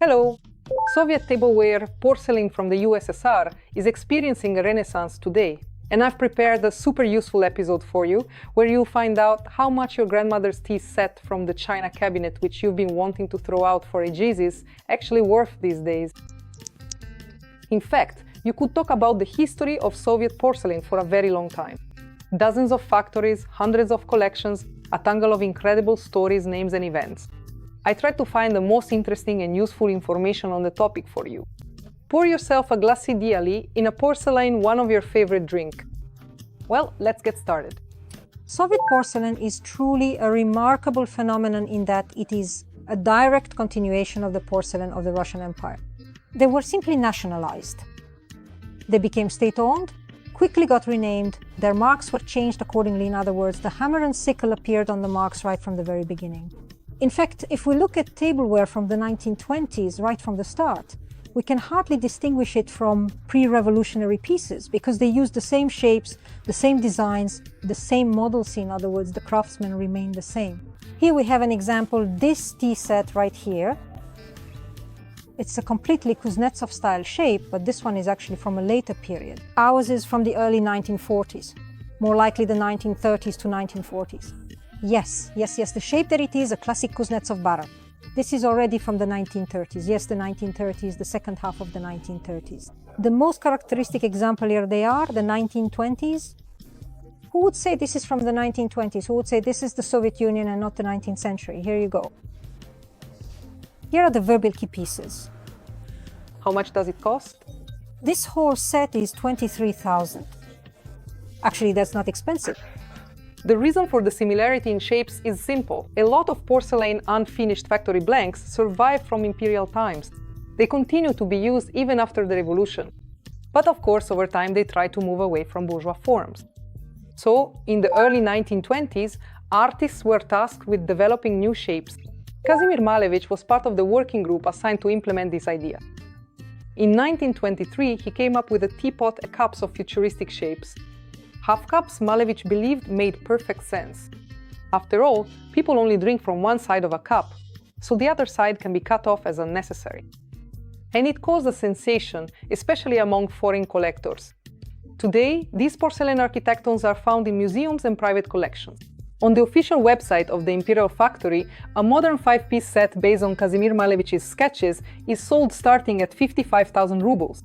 Hello! Soviet tableware porcelain from the USSR is experiencing a renaissance today, and I've prepared a super useful episode for you where you'll find out how much your grandmother's tea set from the china cabinet, which you've been wanting to throw out for ages, is actually worth these days. In fact, you could talk about the history of Soviet porcelain for a very long time. Dozens of factories, hundreds of collections, a tangle of incredible stories, names and events. I tried to find the most interesting and useful information on the topic for you. Pour yourself a glass ideally in a porcelain, one of your favorite drink. Well, let's get started. Soviet porcelain is truly a remarkable phenomenon in that it is a direct continuation of the porcelain of the Russian Empire. They were simply nationalized. They became state-owned, quickly got renamed, their marks were changed accordingly. In other words, the hammer and sickle appeared on the marks right from the very beginning. In fact, if we look at tableware from the 1920s, right from the start, we can hardly distinguish it from pre-revolutionary pieces because they use the same shapes, the same designs, the same models. In other words, the craftsmen remain the same. Here we have an example, this tea set right here. It's a completely Kuznetsov style shape, but this one is actually from a later period. Ours is from the early 1940s, more likely the 1930s to 1940s. Yes, the shape that it is, a classic Kuznetsov barrel. This is already from the 1930s. Yes, the 1930s, the second half of the 1930s. The most characteristic example here they are, the 1920s. Who would say this is from the 1920s? Who would say this is the Soviet Union and not the 19th century? Here you go. Here are the Verbilok pieces. How much does it cost? This whole set is 23,000. Actually, that's not expensive. The reason for the similarity in shapes is simple. A lot of porcelain unfinished factory blanks survive from imperial times. They continue to be used even after the revolution. But of course, over time, they try to move away from bourgeois forms. So, in the early 1920s, artists were tasked with developing new shapes. Kazimir Malevich was part of the working group assigned to implement this idea. In 1923, he came up with a teapot and cups of futuristic shapes. Half cups, Malevich believed, made perfect sense. After all, people only drink from one side of a cup, so the other side can be cut off as unnecessary. And it caused a sensation, especially among foreign collectors. Today, these porcelain architectons are found in museums and private collections. On the official website of the Imperial Factory, a modern 5-piece set based on Kazimir Malevich's sketches is sold starting at 55,000 rubles.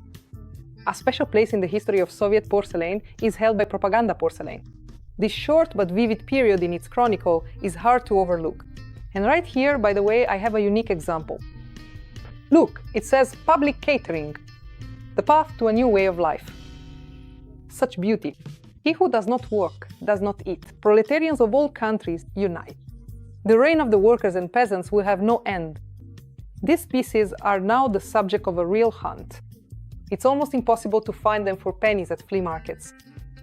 A special place in the history of Soviet porcelain is held by propaganda porcelain. This short but vivid period in its chronicle is hard to overlook. And right here, by the way, I have a unique example. Look, it says public catering, the path to a new way of life. Such beauty. He who does not work, does not eat. Proletarians of all countries unite. The reign of the workers and peasants will have no end. These pieces are now the subject of a real hunt. It's almost impossible to find them for pennies at flea markets.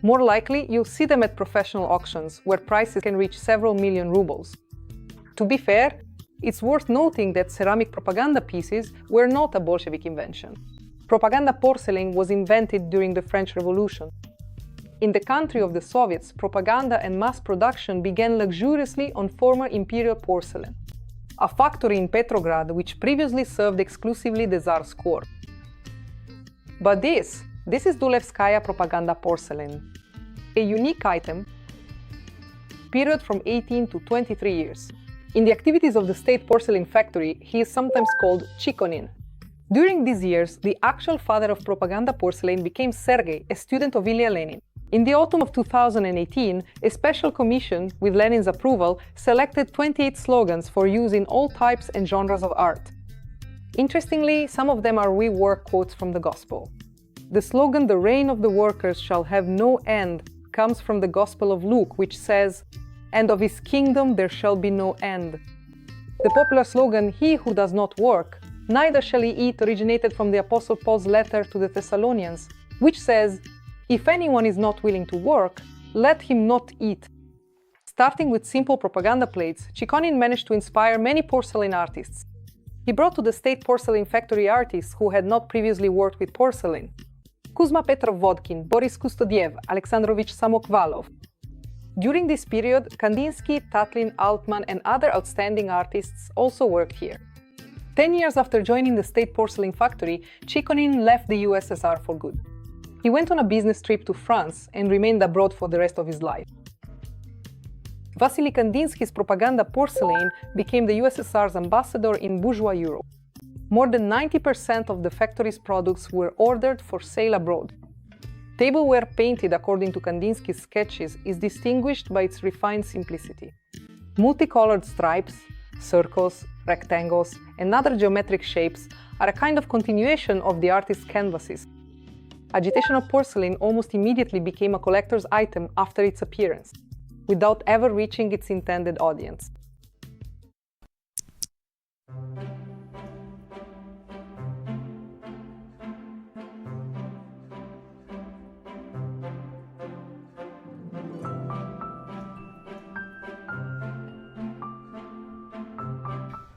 More likely, you'll see them at professional auctions, where prices can reach several million rubles. To be fair, it's worth noting that ceramic propaganda pieces were not a Bolshevik invention. Propaganda porcelain was invented during the French Revolution. In the country of the Soviets, propaganda and mass production began luxuriously on former imperial porcelain, a factory in Petrograd which previously served exclusively the Tsar's court. But this is Dulevskaya propaganda porcelain, a unique item, period from 18 to 23 years. In the activities of the state porcelain factory, he is sometimes called Chikonin. During these years, the actual father of propaganda porcelain became Sergei, a student of Ilya Lenin. In the autumn of 2018, a special commission, with Lenin's approval, selected 28 slogans for use in all types and genres of art. Interestingly, some of them are rework quotes from the Gospel. The slogan, "The reign of the workers shall have no end," comes from the Gospel of Luke, which says, "And of his kingdom there shall be no end." The popular slogan, "He who does not work, neither shall he eat," originated from the Apostle Paul's letter to the Thessalonians, which says, "If anyone is not willing to work, let him not eat." Starting with simple propaganda plates, Chikonin managed to inspire many porcelain artists. He brought to the state porcelain factory artists who had not previously worked with porcelain. Kuzma Petrov-Vodkin, Boris Kustodiev, Alexandrovich Samokvalov. During this period, Kandinsky, Tatlin, Altman and other outstanding artists also worked here. 10 years after joining the state porcelain factory, Chikonin left the USSR for good. He went on a business trip to France and remained abroad for the rest of his life. Vasily Kandinsky's propaganda porcelain became the USSR's ambassador in bourgeois Europe. More than 90% of the factory's products were ordered for sale abroad. Tableware painted according to Kandinsky's sketches is distinguished by its refined simplicity. Multicolored stripes, circles, rectangles, and other geometric shapes are a kind of continuation of the artist's canvases. Agitational porcelain almost immediately became a collector's item after its appearance, without ever reaching its intended audience.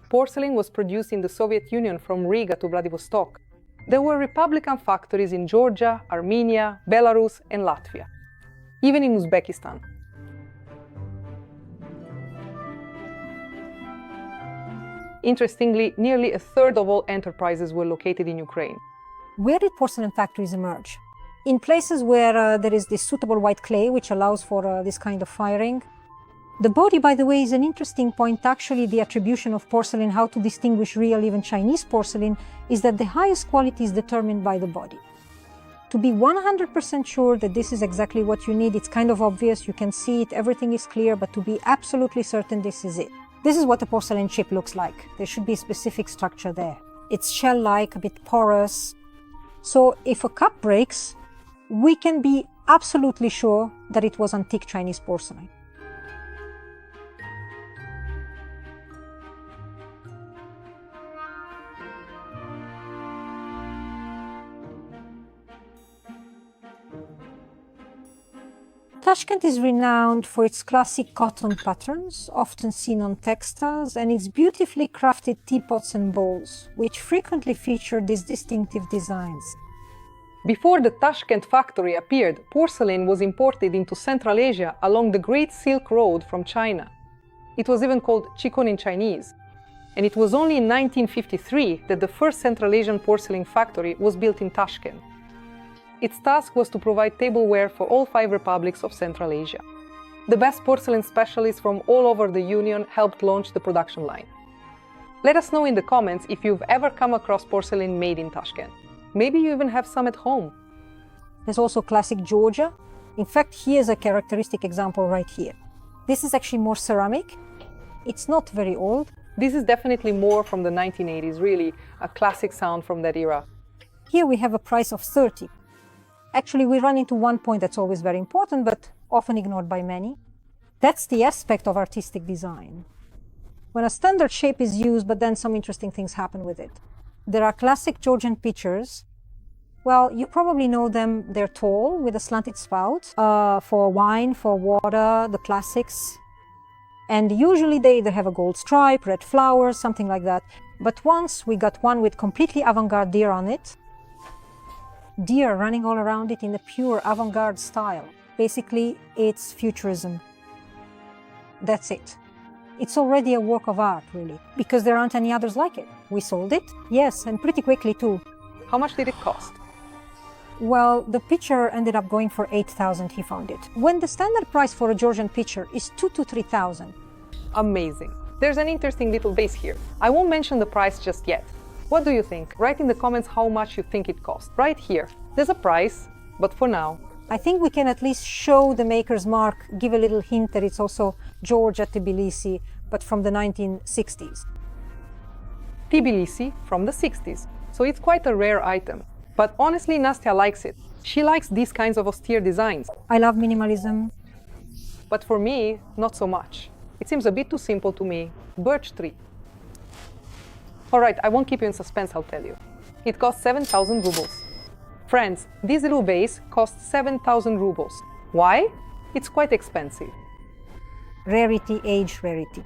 Porcelain was produced in the Soviet Union from Riga to Vladivostok. There were Republican factories in Georgia, Armenia, Belarus, and Latvia, even in Uzbekistan. Interestingly, nearly a third of all enterprises were located in Ukraine. Where did porcelain factories emerge? In places where there is this suitable white clay, which allows for this kind of firing. The body, by the way, is an interesting point. Actually, the attribution of porcelain, how to distinguish real, even Chinese porcelain, is that the highest quality is determined by the body. To be 100% sure that this is exactly what you need, it's kind of obvious, you can see it, everything is clear, but to be absolutely certain this is it. This is what a porcelain chip looks like. There should be a specific structure there. It's shell-like, a bit porous. So if a cup breaks, we can be absolutely sure that it was antique Chinese porcelain. Tashkent is renowned for its classic cotton patterns, often seen on textiles, and its beautifully crafted teapots and bowls, which frequently feature these distinctive designs. Before the Tashkent factory appeared, porcelain was imported into Central Asia along the Great Silk Road from China. It was even called Chikon in Chinese. And it was only in 1953 that the first Central Asian porcelain factory was built in Tashkent. Its task was to provide tableware for all 5 republics of Central Asia. The best porcelain specialists from all over the Union helped launch the production line. Let us know in the comments if you've ever come across porcelain made in Tashkent. Maybe you even have some at home. There's also classic Georgia. In fact, here's a characteristic example right here. This is actually more ceramic. It's not very old. This is definitely more from the 1980s, really, a classic sound from that era. Here we have a price of 30. Actually, we run into one point that's always very important, but often ignored by many. That's the aspect of artistic design. When a standard shape is used, but then some interesting things happen with it. There are classic Georgian pitchers. Well, you probably know them. They're tall, with a slanted spout, for wine, for water, the classics. And usually they either have a gold stripe, red flowers, something like that. But once we got one with completely avant-garde deer on it. Deer running all around it in a pure avant-garde style. Basically, it's futurism. That's it. It's already a work of art, really, because there aren't any others like it. We sold it, yes, and pretty quickly too. How much did it cost? Well, the pitcher ended up going for 8,000, he found it. When the standard price for a Georgian pitcher is 2,000 to 3,000. Amazing. There's an interesting little base here. I won't mention the price just yet. What do you think? Write in the comments how much you think it cost. Right here. There's a price, but for now. I think we can at least show the maker's mark, give a little hint that it's also Georgia Tbilisi, but from the 1960s. Tbilisi from the 60s. So it's quite a rare item. But honestly, Nastya likes it. She likes these kinds of austere designs. I love minimalism. But for me, not so much. It seems a bit too simple to me. Birch tree. Alright, I won't keep you in suspense, I'll tell you. It cost 7,000 rubles. Friends, this little vase costs 7,000 rubles. Why? It's quite expensive. Rarity, age rarity.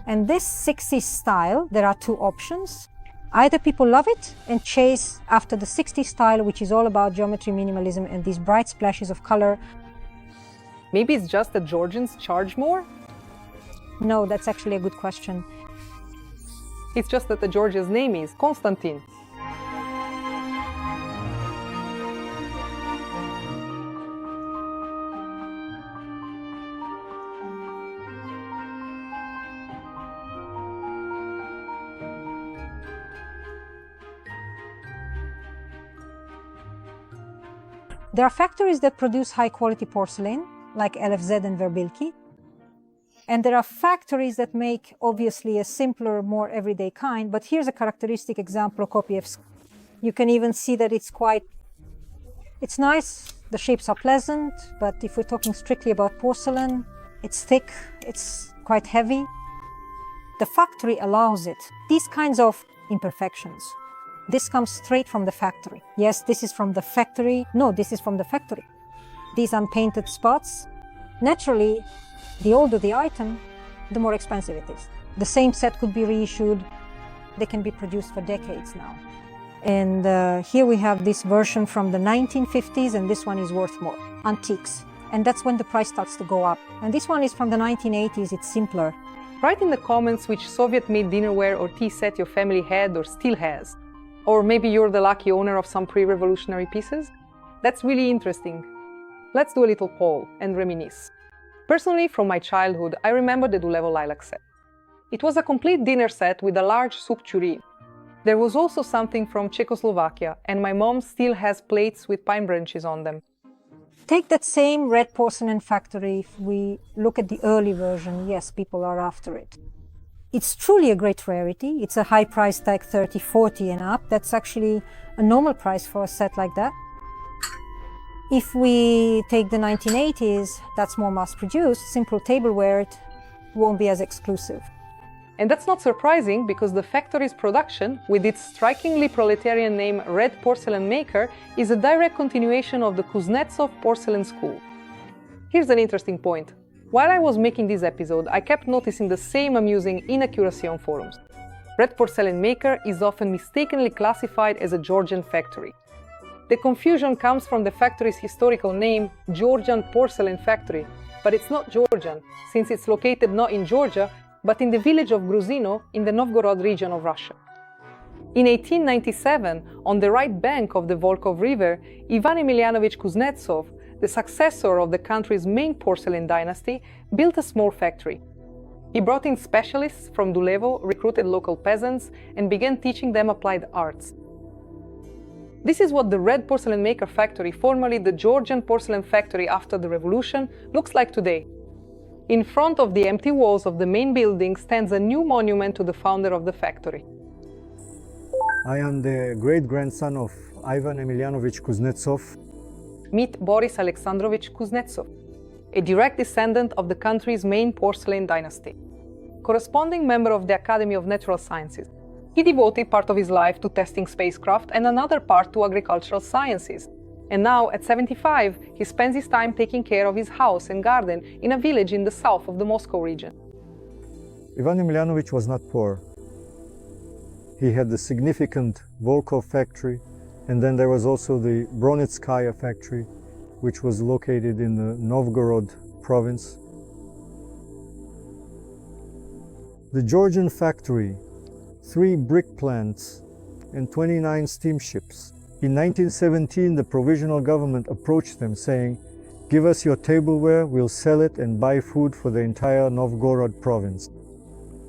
And this 60s style, there are 2 options. Either people love it and chase after the 60s style, which is all about geometry, minimalism, and these bright splashes of color. Maybe it's just that Georgians charge more? No, that's actually a good question. It's just that the Georgian's name is Konstantin. There are factories that produce high-quality porcelain, like LFZ and Verbilki. And there are factories that make, obviously, a simpler, more everyday kind. But here's a characteristic example of Kopievsk. You can even see that it's nice, the shapes are pleasant, but if we're talking strictly about porcelain, it's thick, it's quite heavy. The factory allows it. These kinds of imperfections. This comes straight from the factory. Yes, this is from the factory. No, this is from the factory. These unpainted spots. Naturally, the older the item, the more expensive it is. The same set could be reissued. They can be produced for decades now. And here we have this version from the 1950s, and this one is worth more. Antiques. And that's when the price starts to go up. And this one is from the 1980s. It's simpler. Write in the comments which Soviet-made dinnerware or tea set your family had or still has. Or maybe you're the lucky owner of some pre-revolutionary pieces? That's really interesting. Let's do a little poll and reminisce. Personally, from my childhood, I remember the Dulevo lilac set. It was a complete dinner set with a large soup tureen. There was also something from Czechoslovakia, and my mom still has plates with pine branches on them. Take that same red porcelain factory. If we look at the early version, yes, people are after it. It's truly a great rarity. It's a high price tag, 30, 40 and up. That's actually a normal price for a set like that. If we take the 1980s, that's more mass-produced. Simple tableware, it won't be as exclusive. And that's not surprising, because the factory's production, with its strikingly proletarian name Red Porcelain Maker, is a direct continuation of the Kuznetsov Porcelain School. Here's an interesting point. While I was making this episode, I kept noticing the same amusing inaccuracy on forums. Red Porcelain Maker is often mistakenly classified as a Georgian factory. The confusion comes from the factory's historical name, Georgian Porcelain Factory, but it's not Georgian, since it's located not in Georgia, but in the village of Gruzino in the Novgorod region of Russia. In 1897, on the right bank of the Volkhov River, Ivan Emelianovich Kuznetsov, the successor of the country's main porcelain dynasty, built a small factory. He brought in specialists from Dulevo, recruited local peasants, and began teaching them applied arts. This is what the Red Porcelain Maker factory, formerly the Georgian Porcelain Factory after the revolution, looks like today. In front of the empty walls of the main building stands a new monument to the founder of the factory. I am the great-grandson of Ivan Emelianovich Kuznetsov. Meet Boris Alexandrovich Kuznetsov, a direct descendant of the country's main porcelain dynasty. Corresponding member of the Academy of Natural Sciences, he devoted part of his life to testing spacecraft and another part to agricultural sciences. And now, at 75, he spends his time taking care of his house and garden in a village in the south of the Moscow region. Ivan Emelianovich was not poor. He had the significant Volkhov factory, and then there was also the Bronitskaya factory, which was located in the Novgorod province. The Georgian factory, 3 brick plants, and 29 steamships. In 1917, the provisional government approached them saying, "Give us your tableware, we'll sell it and buy food for the entire Novgorod province."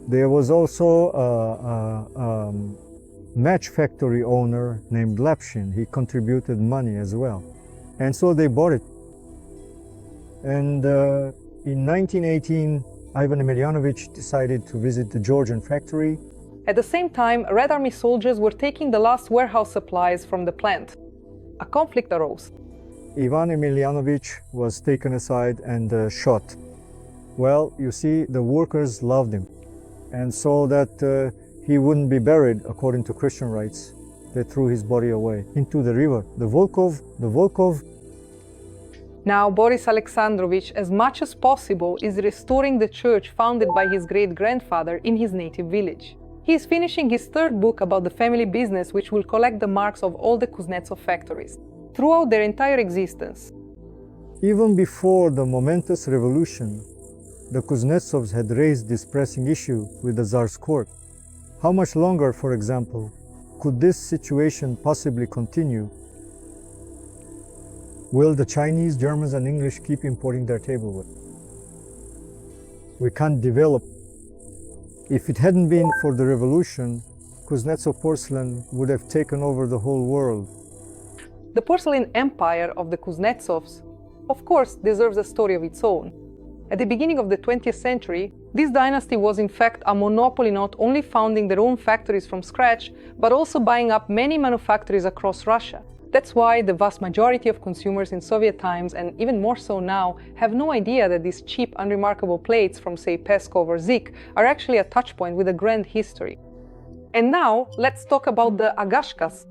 There was also a match factory owner named Lapshin. He contributed money as well. And so they bought it. And in 1918, Ivan Emelianovich decided to visit the Georgian factory. At the same time, Red Army soldiers were taking the last warehouse supplies from the plant. A conflict arose. Ivan Emelianovich was taken aside and shot. Well, you see, the workers loved him. And so that he wouldn't be buried according to Christian rites, they threw his body away into the river. The Volkhov. Now Boris Alexandrovich, as much as possible, is restoring the church founded by his great-grandfather in his native village. He is finishing his 3rd book about the family business, which will collect the marks of all the Kuznetsov factories throughout their entire existence. Even before the momentous revolution, the Kuznetsovs had raised this pressing issue with the Tsar's court. How much longer, for example, could this situation possibly continue? Will the Chinese, Germans, and English keep importing their tableware? We can't develop. If it hadn't been for the revolution, Kuznetsov porcelain would have taken over the whole world. The porcelain empire of the Kuznetsovs, of course, deserves a story of its own. At the beginning of the 20th century, this dynasty was in fact a monopoly, not only founding their own factories from scratch, but also buying up many manufactories across Russia. That's why the vast majority of consumers in Soviet times, and even more so now, have no idea that these cheap, unremarkable plates from, say, Peskov or Zik are actually a touchpoint with a grand history. And now, let's talk about the Agashkas.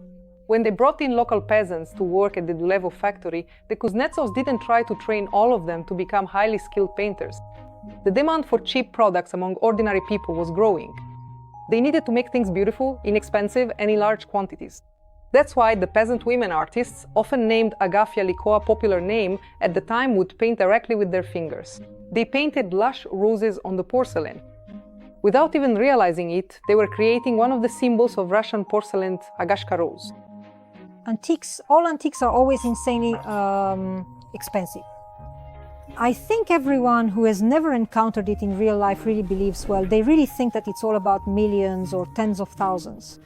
When they brought in local peasants to work at the Dulevo factory, the Kuznetsovs didn't try to train all of them to become highly skilled painters. The demand for cheap products among ordinary people was growing. They needed to make things beautiful, inexpensive, and in large quantities. That's why the peasant women artists, often named Agafia Likoa popular name, at the time would paint directly with their fingers. They painted lush roses on the porcelain. Without even realizing it, they were creating one of the symbols of Russian porcelain, Agashka rose. Antiques, all antiques are always insanely expensive. I think everyone who has never encountered it in real life really believes, well, they really think that it's all about millions or tens of thousands.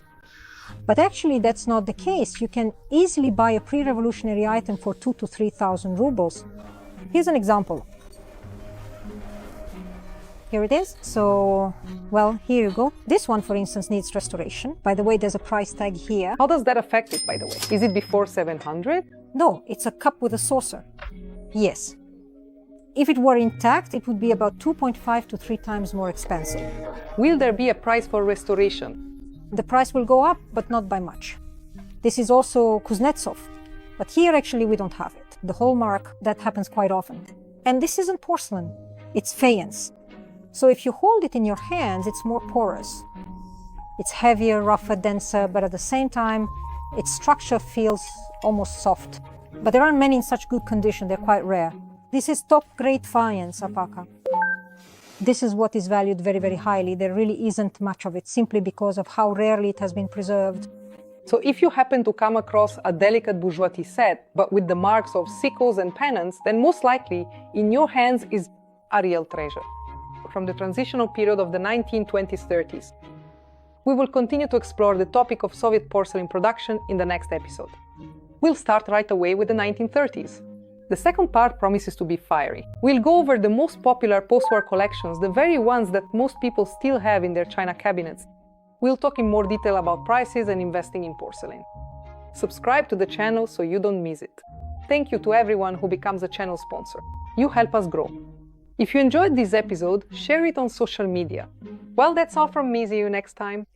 But actually that's not the case. You can easily buy a pre-revolutionary item for 2,000 to 3,000 rubles. Here's an example. Here it is. So, well, here you go. This one, for instance, needs restoration. By the way, there's a price tag here. How does that affect it, by the way? Is it before 700? No, it's a cup with a saucer. Yes. If it were intact, it would be about 2.5 to 3 times more expensive. Will there be a price for restoration? The price will go up, but not by much. This is also Kuznetsov, but here actually we don't have it. The hallmark, that happens quite often. And this isn't porcelain, it's faience. So if you hold it in your hands, it's more porous. It's heavier, rougher, denser, but at the same time, its structure feels almost soft. But there aren't many in such good condition, they're quite rare. This is top-grade faience, Apaka. This is what is valued very, very highly. There really isn't much of it, simply because of how rarely it has been preserved. So if you happen to come across a delicate bourgeoisie set, but with the marks of sickles and pennants, then most likely, in your hands is a real treasure. From the transitional period of the 1920s, 30s. We will continue to explore the topic of Soviet porcelain production in the next episode. We'll start right away with the 1930s. The second part promises to be fiery. We'll go over the most popular post-war collections, the very ones that most people still have in their china cabinets. We'll talk in more detail about prices and investing in porcelain. Subscribe to the channel so you don't miss it. Thank you to everyone who becomes a channel sponsor. You help us grow. If you enjoyed this episode, share it on social media. Well, that's all from me. See you next time.